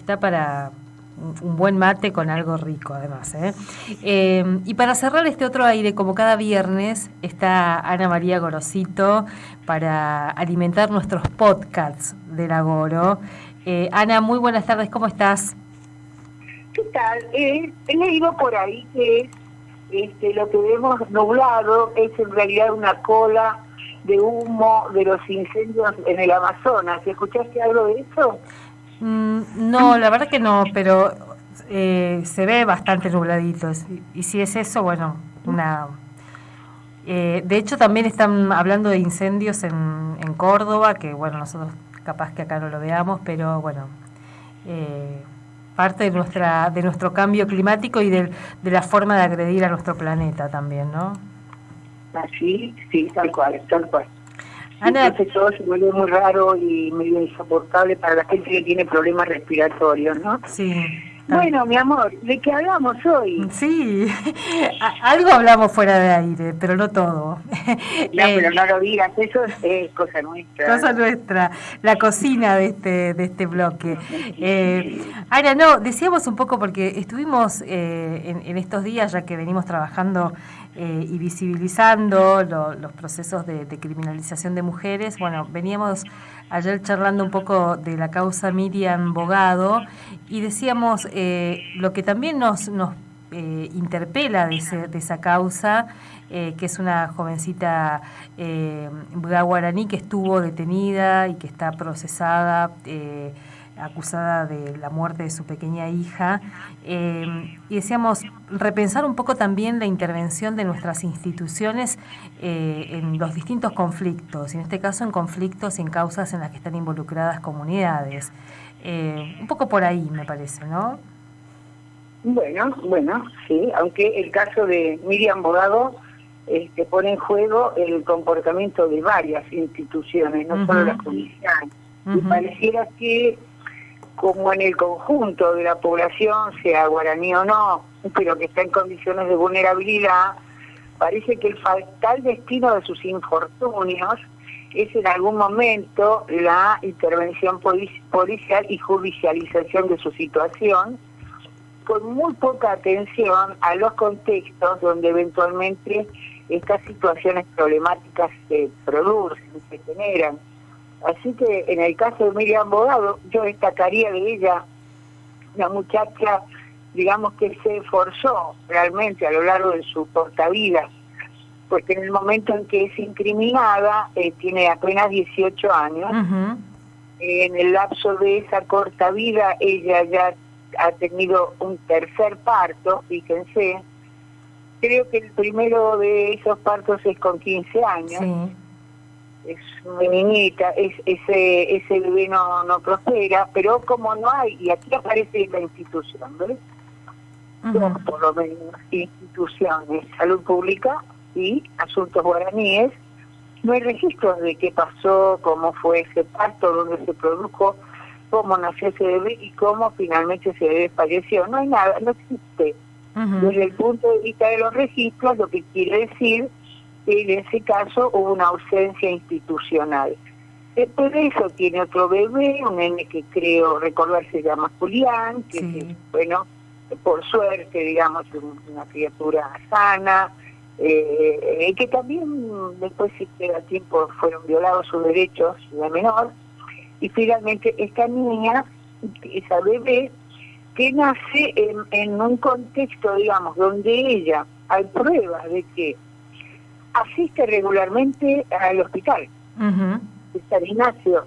está para un buen mate con algo rico, además, ¿eh? Y para cerrar este otro aire, como cada viernes, está Ana María Gorosito para alimentar nuestros podcasts del Agoro. Ana, muy buenas tardes, ¿cómo estás? ¿Qué tal? He leído por ahí que lo que vemos nublado es en realidad una cola de humo de los incendios en el Amazonas. ¿Escuchaste algo de eso? No, la verdad que no, pero se ve bastante nubladito. Y si es eso, bueno, de hecho también están hablando de incendios en Córdoba, que bueno, nosotros capaz que acá no lo veamos, pero bueno, parte de nuestro cambio climático y de la forma de agredir a nuestro planeta también, ¿no? Así, sí, tal cual, tal cual. Ana, entonces todo se vuelve muy raro y medio insoportable para la gente que tiene problemas respiratorios, ¿no? Sí. Bueno, mi amor, ¿de qué hablamos hoy? Sí, algo hablamos fuera de aire, pero no todo. No, pero no lo digas, eso es cosa nuestra. Cosa nuestra, la cocina de este bloque. Ahora, no, decíamos un poco porque estuvimos en estos días, ya que venimos trabajando y visibilizando los procesos de criminalización de mujeres. Bueno, veníamos ayer charlando un poco de la causa Miriam Bogado y decíamos lo que también nos interpela de esa causa, que es una jovencita guaraní que estuvo detenida y que está procesada, acusada de la muerte de su pequeña hija, y decíamos repensar un poco también la intervención de nuestras instituciones en los distintos conflictos, en este caso en conflictos y en causas en las que están involucradas comunidades. Un poco por ahí me parece, ¿no? Bueno, sí, aunque el caso de Miriam Bogado pone en juego el comportamiento de varias instituciones, no solo la judicial. Y pareciera que, como en el conjunto de la población, sea guaraní o no, pero que está en condiciones de vulnerabilidad, parece que el fatal destino de sus infortunios es en algún momento la intervención policial y judicialización de su situación, con muy poca atención a los contextos donde eventualmente estas situaciones problemáticas se producen, se generan. Así que en el caso de Miriam Bogado, yo destacaría de ella una muchacha, digamos, que se esforzó realmente a lo largo de su corta vida, porque en el momento en que es incriminada, tiene apenas 18 años. En el lapso de esa corta vida, ella ya ha tenido un tercer parto, fíjense. Creo que el primero de esos partos es con 15 años. Sí. Es muy niñita, ese bebé no prospera, pero como no hay, y aquí aparece la institución, ¿ves? Dos, por lo menos, instituciones, salud pública y asuntos guaraníes, no hay registros de qué pasó, cómo fue ese parto, dónde se produjo, cómo nació ese bebé y cómo finalmente ese bebé falleció. No hay nada, no existe. Desde el punto de vista de los registros, lo que quiere decir que en ese caso hubo una ausencia institucional. Después de eso tiene otro bebé, un nene que creo recordar se llama Julián, que bueno, por suerte, digamos, una criatura sana, que también después, si queda tiempo, fueron violados sus derechos de menor. Y finalmente esta niña, esa bebé, que nace en un contexto, digamos, donde ella, hay pruebas de que asiste regularmente al hospital, de San Ignacio,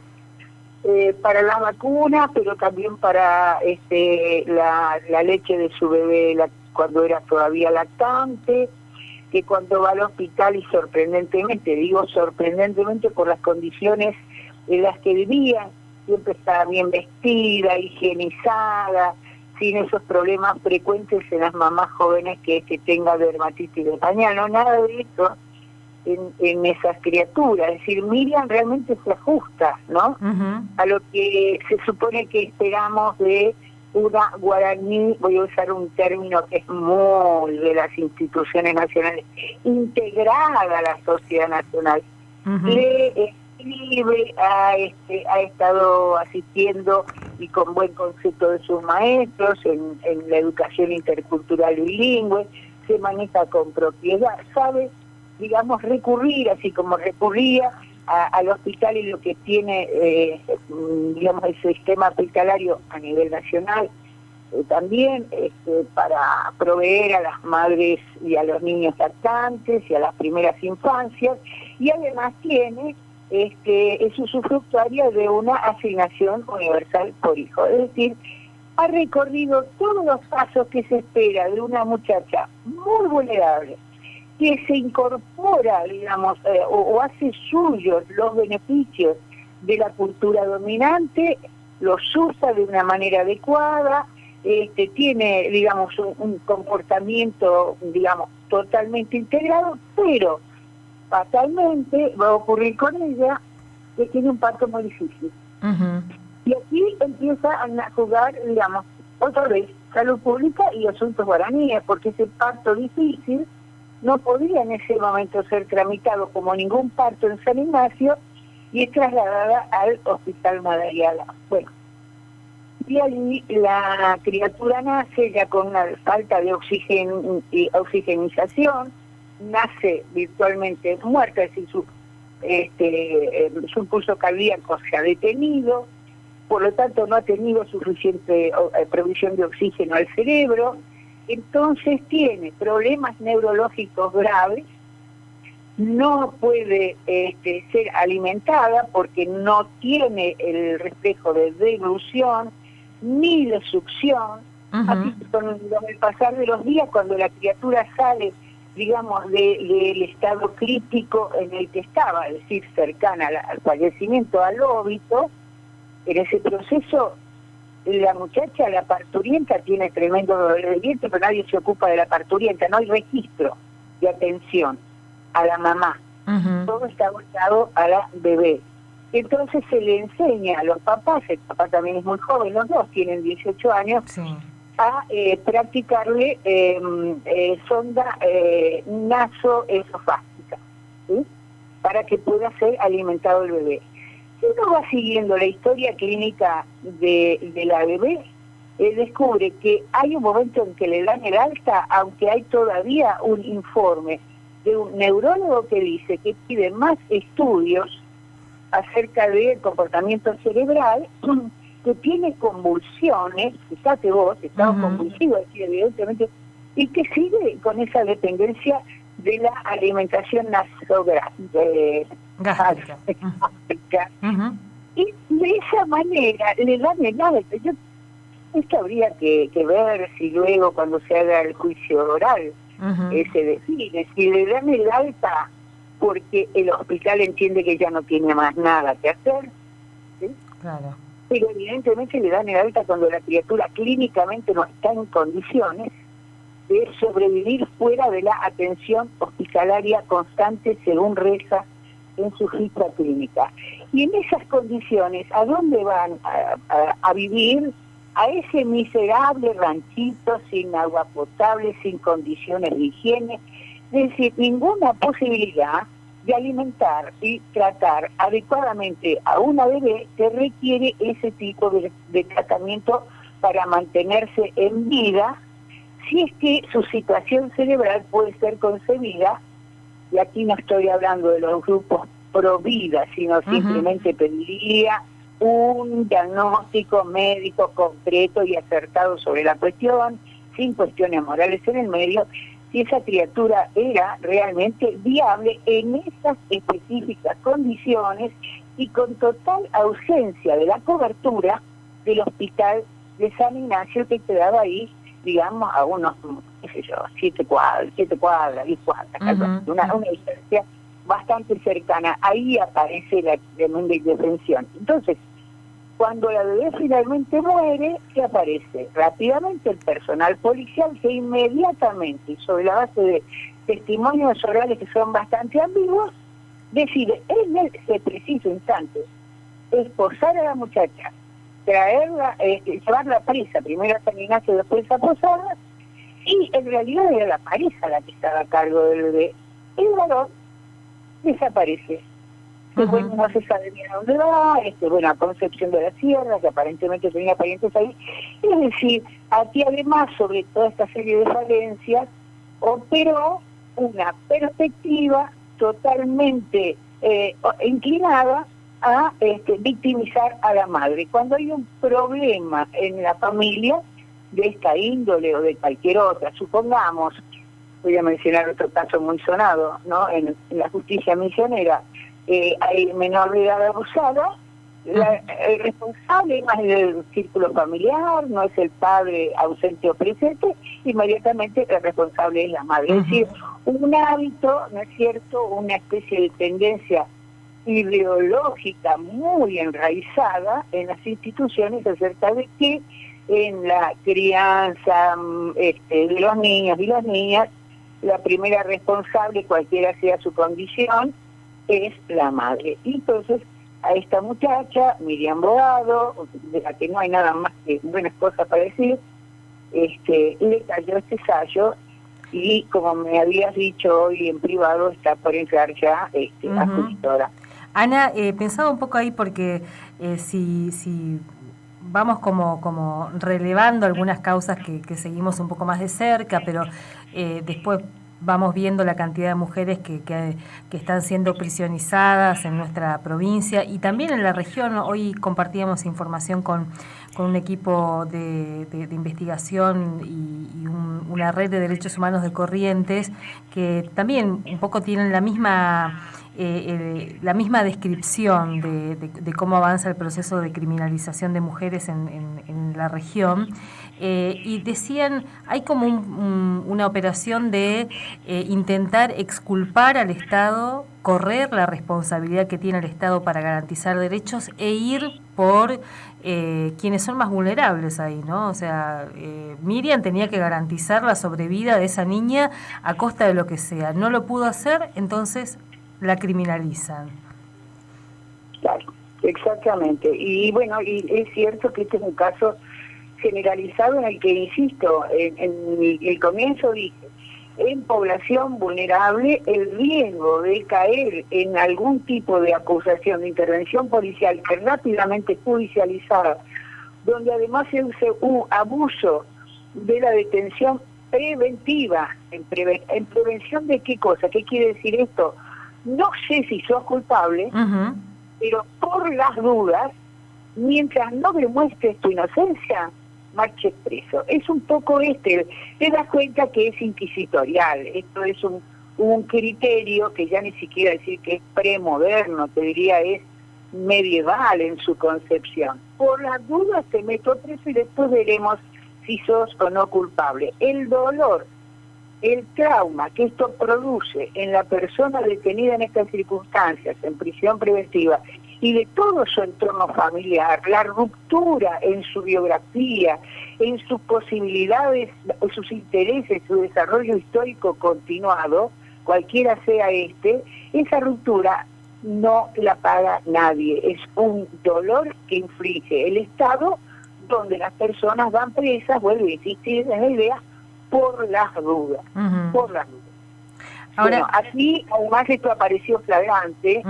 para la vacuna, pero también para la leche de su bebé cuando era todavía lactante, que cuando va al hospital y sorprendentemente, digo sorprendentemente por las condiciones en las que vivía, siempre estaba bien vestida, higienizada, sin esos problemas frecuentes en las mamás jóvenes que tenga dermatitis de pañal, no, nada de eso en esas criaturas. Es decir, Miriam realmente se ajusta, ¿no? A lo que se supone que esperamos de una guaraní, voy a usar un término que es muy de las instituciones nacionales, integrada a la sociedad nacional. Le escribe, ha estado asistiendo y con buen concepto de sus maestros en la educación intercultural bilingüe, se maneja con propiedad, sabe, digamos, recurrir, así como recurría al hospital y lo que tiene, digamos, el sistema hospitalario a nivel nacional, también para proveer a las madres y a los niños lactantes y a las primeras infancias, y además tiene es usufructuaria de una asignación universal por hijo. Es decir, ha recorrido todos los pasos que se espera de una muchacha muy vulnerable, que se incorpora, digamos, o hace suyos los beneficios de la cultura dominante, los usa de una manera adecuada, tiene, digamos, un comportamiento, digamos, totalmente integrado, pero fatalmente va a ocurrir con ella que tiene un parto muy difícil. Uh-huh. Y aquí empieza a jugar, digamos, otra vez, salud pública y asuntos guaraníes, porque ese parto difícil no podía en ese momento ser tramitado como ningún parto en San Ignacio y es trasladada al Hospital Madariaga. Bueno, y allí la criatura nace ya con una falta de oxigenización, nace virtualmente muerta, es decir, su pulso cardíaco se ha detenido, por lo tanto no ha tenido suficiente provisión de oxígeno al cerebro, entonces tiene problemas neurológicos graves, no puede ser alimentada porque no tiene el reflejo de deglución ni de succión. Uh-huh. Así que con el pasar de los días, cuando la criatura sale, digamos, del estado crítico en el que estaba, es decir, cercana al fallecimiento, al óbito, en ese proceso la muchacha, la parturienta, tiene tremendo dolor de vientre, pero nadie se ocupa de la parturienta, no hay registro de atención a la mamá. Uh-huh. Todo está abocado a la bebé. Entonces se le enseña a los papás, el papá también es muy joven, los dos tienen 18 años, sí, a practicarle sonda nasoesofágica, ¿sí?, para que pueda ser alimentado el bebé. Si uno va siguiendo la historia clínica de la bebé, descubre que hay un momento en que le dan el alta, aunque hay todavía un informe de un neurólogo que dice que pide más estudios acerca del comportamiento cerebral, que tiene convulsiones, fíjate vos, estado uh-huh. convulsivo, aquí evidentemente, y que sigue con esa dependencia de la alimentación gástrica. Uh-huh. Y de esa manera le dan el alta. Esto habría que ver si luego cuando se haga el juicio oral uh-huh. Se define, si le dan el alta porque el hospital entiende que ya no tiene más nada que hacer, ¿sí? Claro. Pero evidentemente le dan el alta cuando la criatura clínicamente no está en condiciones de sobrevivir fuera de la atención hospitalaria constante según reza en su ficha clínica. Y en esas condiciones, ¿a dónde van a vivir? A ese miserable ranchito sin agua potable, sin condiciones de higiene, es decir, ninguna posibilidad de alimentar y tratar adecuadamente a una bebé que requiere ese tipo de tratamiento para mantenerse en vida, si es que su situación cerebral puede ser concebida, y aquí no estoy hablando de los grupos pro vida, sino uh-huh. simplemente pediría un diagnóstico médico concreto y acertado sobre la cuestión, sin cuestiones morales en el medio, si esa criatura era realmente viable en esas específicas condiciones y con total ausencia de la cobertura del hospital de San Ignacio, que quedaba ahí, digamos, a unos, qué sé yo, 10 cuadras, 10 cuadras, uh-huh. una distancia bastante cercana. Ahí aparece la tremenda indefensión. Entonces, cuando la bebé finalmente muere, ¿qué aparece? Rápidamente el personal policial, que inmediatamente, sobre la base de testimonios orales que son bastante ambiguos, decide en ese preciso instante esposar a la muchacha, traerla, llevarla presa, primero a San Ignacio, después a Posadas, y en realidad era la pareja la que estaba a cargo del bebé. El varón desaparece. que bueno, no se sabe bien a dónde va, bueno, a Concepción de la Sierra, que aparentemente tenía parientes ahí. Es decir, aquí además, sobre toda esta serie de falencias, operó una perspectiva totalmente inclinada a victimizar a la madre. Cuando hay un problema en la familia de esta índole o de cualquier otra, supongamos, voy a mencionar otro caso muy sonado, ¿no? En la justicia misionera, hay menor de edad abusada, el responsable no es del círculo familiar, no es el padre ausente o presente, inmediatamente el responsable es la madre. Es decir, un hábito, ¿no es cierto?, una especie de tendencia ideológica muy enraizada en las instituciones acerca de que en la crianza de los niños y las niñas, la primera responsable, cualquiera sea su condición, es la madre. Y entonces a esta muchacha, Miriam Bogado, de la que no hay nada más que buenas cosas para decir, le cayó este sallo y, como me habías dicho hoy en privado, está por entrar ya a jugadora. Ana, pensaba un poco ahí porque si vamos como relevando algunas causas que seguimos un poco más de cerca, pero después vamos viendo la cantidad de mujeres que están siendo prisionizadas en nuestra provincia y también en la región. Hoy compartíamos información con un equipo de investigación y una red de derechos humanos de Corrientes que también un poco tienen la misma descripción de cómo avanza el proceso de criminalización de mujeres en la región, y decían, hay como una operación de intentar exculpar al Estado, correr la responsabilidad que tiene el Estado para garantizar derechos e ir por quienes son más vulnerables ahí, ¿no? O sea, Miriam tenía que garantizar la sobrevida de esa niña a costa de lo que sea. No lo pudo hacer, entonces la criminalizan. Claro, exactamente. Y bueno, y es cierto que este es un caso generalizado en el que, insisto, en el comienzo dije, en población vulnerable el riesgo de caer en algún tipo de acusación de intervención policial que rápidamente judicializada, donde además se use un abuso de la detención preventiva. ¿En prevención de qué cosa? ¿Qué quiere decir esto? No sé si sos culpable, pero por las dudas, mientras no demuestres tu inocencia, marches preso. Es un poco te das cuenta que es inquisitorial. Esto es un criterio que ya ni siquiera decir que es premoderno, te diría es medieval en su concepción. Por las dudas te meto preso y después veremos si sos o no culpable. El dolor, el trauma que esto produce en la persona detenida en estas circunstancias, en prisión preventiva, y de todo su entorno familiar, la ruptura en su biografía, en sus posibilidades, sus intereses, su desarrollo histórico continuado, cualquiera sea esa ruptura no la paga nadie. Es un dolor que inflige el Estado, donde las personas van presas, vuelvo a insistir en la idea, por las dudas, por las dudas. Ahora, bueno, aquí además esto apareció flagrante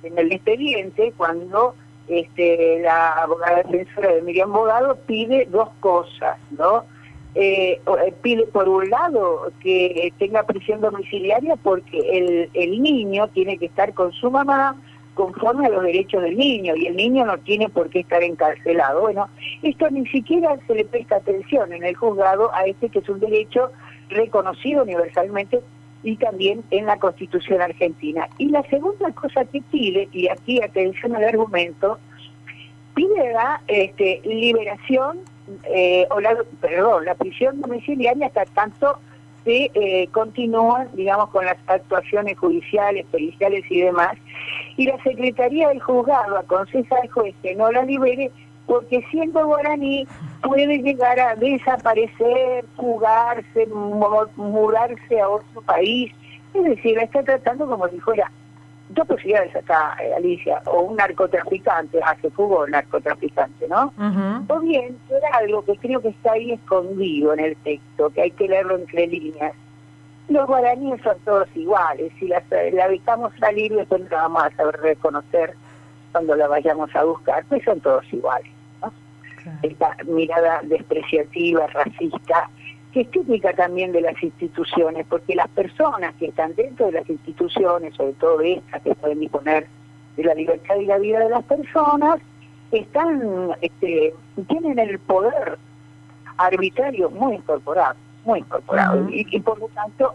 en el expediente cuando la abogada defensora de Miriam Bogado pide dos cosas, ¿no? Pide por un lado que tenga prisión domiciliaria porque el niño tiene que estar con su mamá conforme a los derechos del niño, y el niño no tiene por qué estar encarcelado. Bueno, esto ni siquiera se le presta atención en el juzgado a que es un derecho reconocido universalmente y también en la Constitución argentina. Y la segunda cosa que pide, y aquí atención al argumento, pide la liberación, la prisión domiciliaria hasta tanto se continúan, digamos, con las actuaciones judiciales, periciales y demás, y la Secretaría del Juzgado aconseja al juez que no la libere porque siendo guaraní puede llegar a desaparecer, fugarse, mudarse a otro país. Es decir, la está tratando como si fuera dos posibilidades acá, Alicia, o un narcotraficante, se fugó el narcotraficante, ¿no? O bien, era algo que creo que está ahí escondido en el texto, que hay que leerlo entre líneas. Los guaraníes son todos iguales, si la dejamos salir después la vamos a saber reconocer cuando la vayamos a buscar, pues son todos iguales, ¿no? Claro. Esta mirada despreciativa, racista, que es típica también de las instituciones, porque las personas que están dentro de las instituciones, sobre todo estas que pueden disponer de la libertad y la vida de las personas, tienen el poder arbitrario muy incorporado, y por lo tanto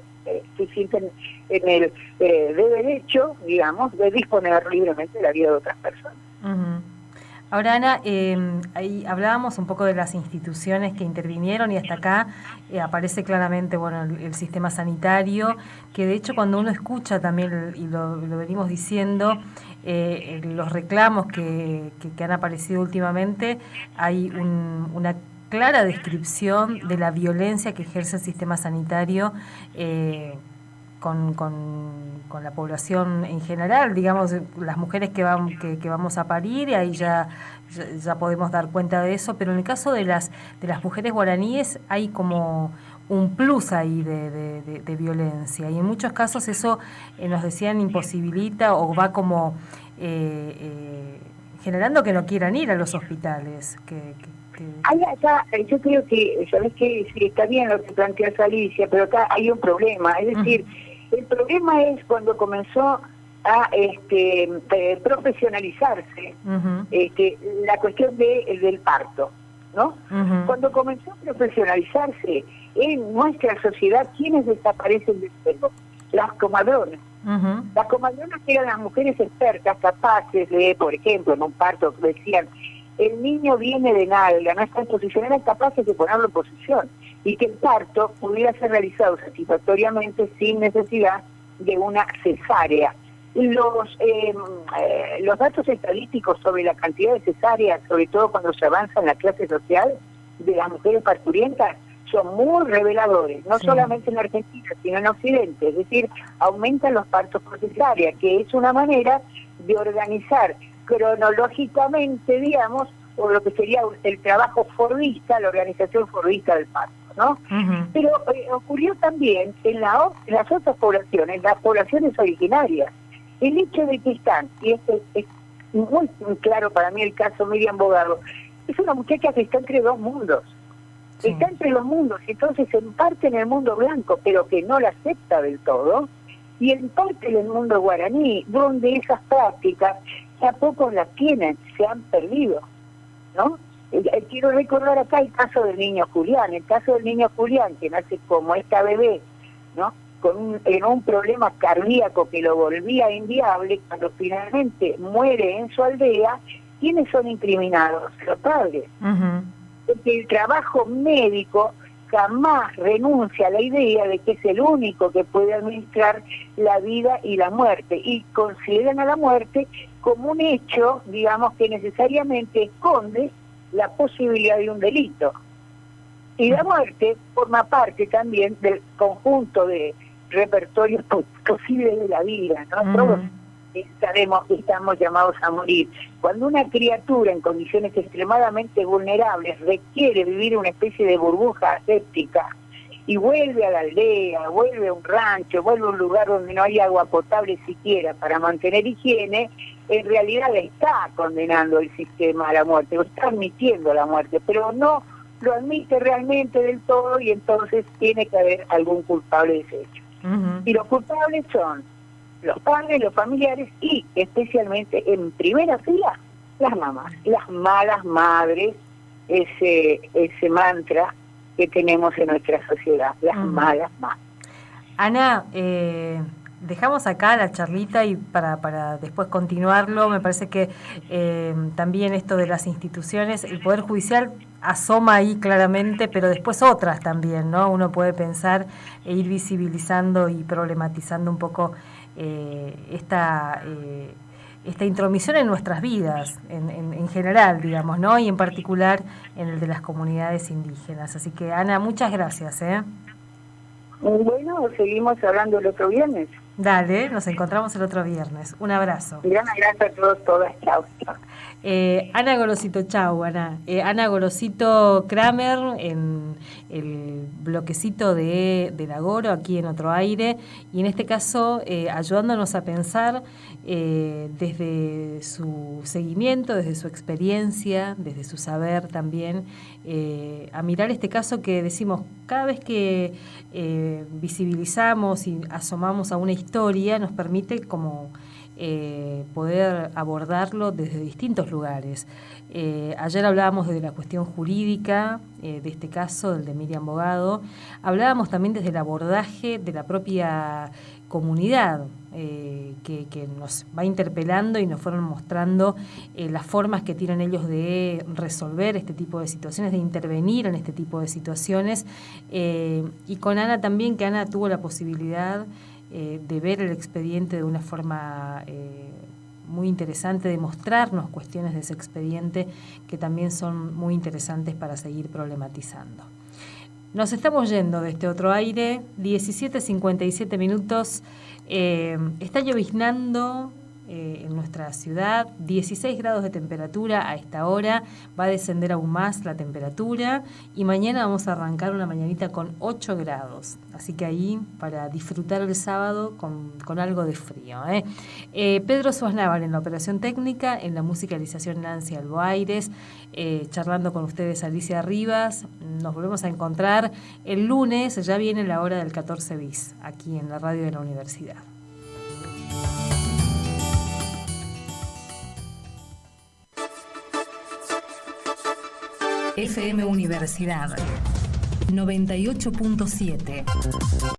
se sienten en el derecho, digamos, de disponer libremente de la vida de otras personas. Ahora, Ana, ahí hablábamos un poco de las instituciones que intervinieron y hasta acá aparece claramente, bueno, el sistema sanitario, que de hecho cuando uno escucha también, y lo venimos diciendo, los reclamos que han aparecido últimamente, hay una clara descripción de la violencia que ejerce el sistema sanitario con la población en general, digamos, las mujeres que vamos a parir, y ahí ya podemos dar cuenta de eso, pero en el caso de las mujeres guaraníes hay como un plus ahí de violencia, y en muchos casos eso nos decían imposibilita o va como generando que no quieran ir a los hospitales. Yo creo que, sabes que sí, está bien lo que planteas, Alicia, pero acá hay un problema, es decir, el problema es cuando comenzó a profesionalizarse la cuestión del parto, ¿no? Cuando comenzó a profesionalizarse en nuestra sociedad, ¿quiénes desaparecen del juego? Las comadronas. Las comadronas eran las mujeres expertas, capaces de, por ejemplo, en un parto, decían, el niño viene de nalga, no está en posición, eran capaces de ponerlo en posición, y que el parto pudiera ser realizado satisfactoriamente sin necesidad de una cesárea. Los datos estadísticos sobre la cantidad de cesáreas, sobre todo cuando se avanza en la clase social de las mujeres parturientas, son muy reveladores, no solamente en Argentina, sino en Occidente. Es decir, aumentan los partos por cesárea, que es una manera de organizar cronológicamente, digamos, o lo que sería el trabajo fordista, la organización fordista del parto, ¿no? Pero ocurrió también en las otras poblaciones, las poblaciones originarias, el hecho de que están, y este es muy claro para mí el caso Miriam Bogado, es una muchacha que está entre dos mundos, está entre los mundos, entonces en parte en el mundo blanco, pero que no la acepta del todo, y en parte en el mundo guaraní, donde esas prácticas ya pocos las tienen, se han perdido, ¿no? Quiero recordar acá el caso del niño Julián, que nace como esta bebé, ¿no? En un problema cardíaco que lo volvía inviable, cuando finalmente muere en su aldea, ¿quiénes son incriminados? Los padres. Porque el trabajo médico jamás renuncia a la idea de que es el único que puede administrar la vida y la muerte, y consideran a la muerte como un hecho, digamos, que necesariamente esconde la posibilidad de un delito. Y la muerte forma parte también del conjunto de repertorios posibles de la vida, ¿no? Todos sabemos que estamos llamados a morir. Cuando una criatura en condiciones extremadamente vulnerables requiere vivir una especie de burbuja aséptica y vuelve a la aldea, vuelve a un rancho, vuelve a un lugar donde no hay agua potable siquiera para mantener higiene, en realidad está condenando el sistema a la muerte, o está admitiendo la muerte, pero no lo admite realmente del todo, y entonces tiene que haber algún culpable de ese hecho. Y los culpables son los padres, los familiares y especialmente en primera fila las mamás, las malas madres, ese mantra que tenemos en nuestra sociedad, las malas madres. Ana, dejamos acá la charlita y para después continuarlo. Me parece que también esto de las instituciones, el Poder Judicial asoma ahí claramente, pero después otras también, ¿no? Uno puede pensar e ir visibilizando y problematizando un poco esta intromisión en nuestras vidas, en general, digamos, ¿no? Y en particular en el de las comunidades indígenas. Así que, Ana, muchas gracias, ¿eh? Bueno, seguimos hablando el otro viernes. Dale, nos encontramos el otro viernes. Un abrazo. Gran abrazo a todos, todas. Chau, chau. Ana Gorosito, chau, Ana. Ana Gorosito Kramer en el bloquecito del Agoro, aquí en Otro Aire, y en este caso ayudándonos a pensar desde su seguimiento, desde su experiencia, desde su saber también, a mirar este caso que decimos, cada vez que visibilizamos y asomamos a una historia, nos permite como poder abordarlo desde distintos lugares. Ayer hablábamos de la cuestión jurídica de este caso, del de Miriam Bogado. Hablábamos también desde el abordaje de la propia comunidad, que nos va interpelando y nos fueron mostrando las formas que tienen ellos de resolver este tipo de situaciones, de intervenir en este tipo de situaciones. Y con Ana también, que Ana tuvo la posibilidad de ver el expediente de una forma muy interesante, de mostrarnos cuestiones de ese expediente que también son muy interesantes para seguir problematizando. Nos estamos yendo de este Otro Aire, 17:57 minutos. Está lloviznando en nuestra ciudad, 16 grados de temperatura a esta hora, va a descender aún más la temperatura y mañana vamos a arrancar una mañanita con 8 grados, así que ahí para disfrutar el sábado con algo de frío. Pedro Suaznaval en la operación técnica, en la musicalización Nancy Alboaires, charlando con ustedes Alicia Rivas. Nos volvemos a encontrar el lunes, ya viene la hora del 14 bis, aquí en la radio de la universidad. FM Universidad 98.7